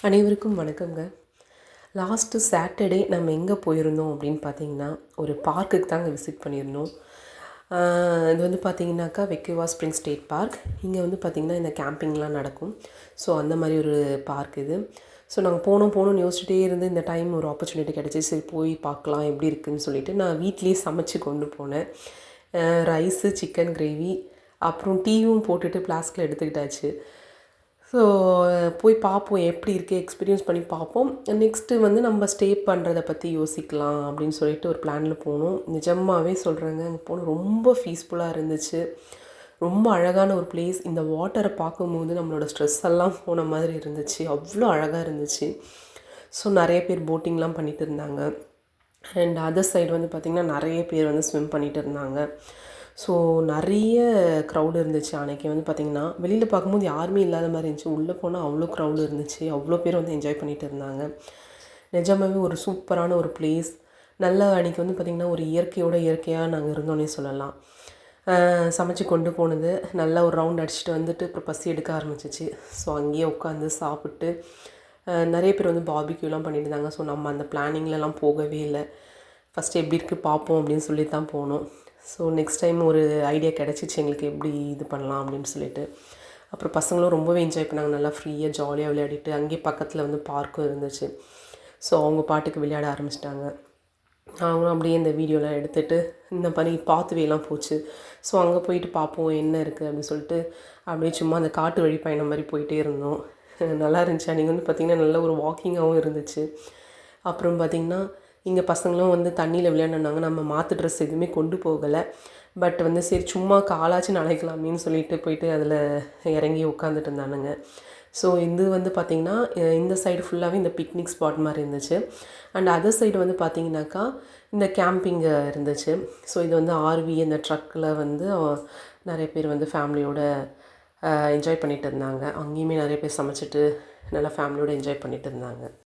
அனைவருக்கும் வணக்கங்க. Last Saturday நம்ம எங்கே போயிருந்தோம் அப்படின்னு பார்த்தீங்கன்னா, ஒரு பார்க்குக்கு தாங்க விசிட் பண்ணியிருந்தோம். இது வந்து பார்த்தீங்கன்னாக்கா வெக்கேவா ஸ்ப்ரிங் ஸ்டேட் பார்க். இங்கே வந்து பார்த்திங்கன்னா இந்த கேம்பிங்லாம் நடக்கும். ஸோ அந்த மாதிரி ஒரு பார்க் இது. ஸோ நாங்கள் போகணும்னு யோசிச்சுட்டே இருந்து இந்த டைம் ஒரு ஆப்பர்ச்சுனிட்டி கிடச்சி, சரி போய் பார்க்கலாம் எப்படி இருக்குதுன்னு சொல்லிட்டு நான் வீட்லேயே சமைச்சு கொண்டு போனேன். ரைஸு, சிக்கன் கிரேவி, அப்புறம் டீயும் போட்டுட்டு ஃப்ளாஸ்கில் எடுத்துக்கிட்டாச்சு. ஸோ போய் பார்ப்போம் எப்படி இருக்குது, எக்ஸ்பீரியன்ஸ் பண்ணி பார்ப்போம். நெக்ஸ்ட்டு வந்து நம்ம ஸ்டே பண்ணுறத பற்றி யோசிக்கலாம் அப்படின்னு சொல்லிட்டு ஒரு பிளானில் போனோம். நிஜமாகவே சொல்கிறேங்க, அங்கே போனோம் ரொம்ப பீஸ்ஃபுல்லாக இருந்துச்சு. ரொம்ப அழகான ஒரு பிளேஸ். இந்த வாட்டரை பார்க்கும்போது நம்மளோட ஸ்ட்ரெஸ் எல்லாம் போன மாதிரி இருந்துச்சு. அவ்வளோ அழகாக இருந்துச்சு. ஸோ நிறைய பேர் போட்டிங்லாம் பண்ணிகிட்டு இருந்தாங்க. அண்ட் அதர் சைடு வந்து பார்த்திங்கன்னா நிறைய பேர் வந்து ஸ்விம் பண்ணிகிட்டு இருந்தாங்க. ஸோ நிறைய க்ரௌடு இருந்துச்சு. அன்றைக்கி வந்து பார்த்திங்கன்னா வெளியில் பார்க்கும்போது யாருமே இல்லாத மாதிரி இருந்துச்சு. உள்ளே போனால் அவ்வளோ க்ரௌடு இருந்துச்சு. அவ்வளோ பேர் வந்து என்ஜாய் பண்ணிகிட்டு இருந்தாங்க. நிஜமாகவே ஒரு சூப்பரான ஒரு பிளேஸ். நல்லா அன்றைக்கி வந்து பார்த்திங்கன்னா ஒரு இயற்கையாக நாங்கள் இருந்தோன்னே சொல்லலாம். சமைச்சு கொண்டு போனது நல்லா ஒரு ரவுண்ட் அடிச்சுட்டு வந்துட்டு அப்புறம் பசி எடுக்க ஆரம்பிச்சிச்சு. ஸோ அங்கேயே உட்காந்து சாப்பிட்டு நிறைய பேர் வந்து பார்பிக்யூலாம் பண்ணிட்டு இருந்தாங்க. ஸோ நம்ம அந்த பிளானிங்லலாம் போகவே இல்லை. ஃபஸ்ட்டு எப்படி இருக்குது பார்ப்போம் அப்படின்னு சொல்லி தான் போனோம். ஸோ நெக்ஸ்ட் டைம் ஒரு ஐடியா கிடச்சிச்சு எங்களுக்கு எப்படி இது பண்ணலாம் அப்படின்னு சொல்லிட்டு. அப்புறம் பசங்களும் ரொம்பவே என்ஜாய் பண்ணாங்க. நல்லா ஃப்ரீயாக ஜாலியாக விளையாடிட்டு அங்கேயே பக்கத்தில் வந்து பார்க்கும் இருந்துச்சு. ஸோ அவங்க பாட்டுக்கு விளையாட ஆரம்பிச்சிட்டாங்க. அவங்களும் அப்படியே இந்த வீடியோலாம் எடுத்துகிட்டு இந்த மாதிரி பாத்துவேலாம் போச்சு. ஸோ அங்கே போயிட்டு பார்ப்போம் என்ன இருக்குது அப்படின்னு சொல்லிட்டு அப்படியே சும்மா அந்த காட்டு வழி பயணம் மாதிரி போயிட்டே இருந்தோம். நல்லா இருந்துச்சு. அன்றைக்கி வந்து பார்த்திங்கன்னா நல்ல ஒரு வாக்கிங்காகவும் இருந்துச்சு. அப்புறம் பார்த்திங்கன்னா இங்கே பசங்களும் வந்து தண்ணியில் விளையாடுனாங்க. நம்ம மாற்று ட்ரெஸ் எதுவுமே கொண்டு போகலை. பட் வந்து சரி சும்மா காலாச்சும் நனைக்கலாமேன்னு சொல்லிட்டு போயிட்டு அதில் இறங்கி உட்காந்துட்டு இருந்தானுங்க. ஸோ இது வந்து பார்த்திங்கன்னா இந்த சைடு ஃபுல்லாகவே இந்த பிக்னிக் ஸ்பாட் மாதிரி இருந்துச்சு. அண்ட் அதர் சைடு வந்து பார்த்திங்கனாக்கா இந்த கேம்பிங் இருந்துச்சு. ஸோ இது வந்து ஆர்வி இந்த ட்ரக்கில் வந்து நிறைய பேர் வந்து ஃபேமிலியோடு என்ஜாய் பண்ணிகிட்டு இருந்தாங்க. அங்கேயுமே நிறைய பேர் சமைச்சிட்டு நல்லா ஃபேமிலியோடு என்ஜாய் பண்ணிகிட்டு இருந்தாங்க.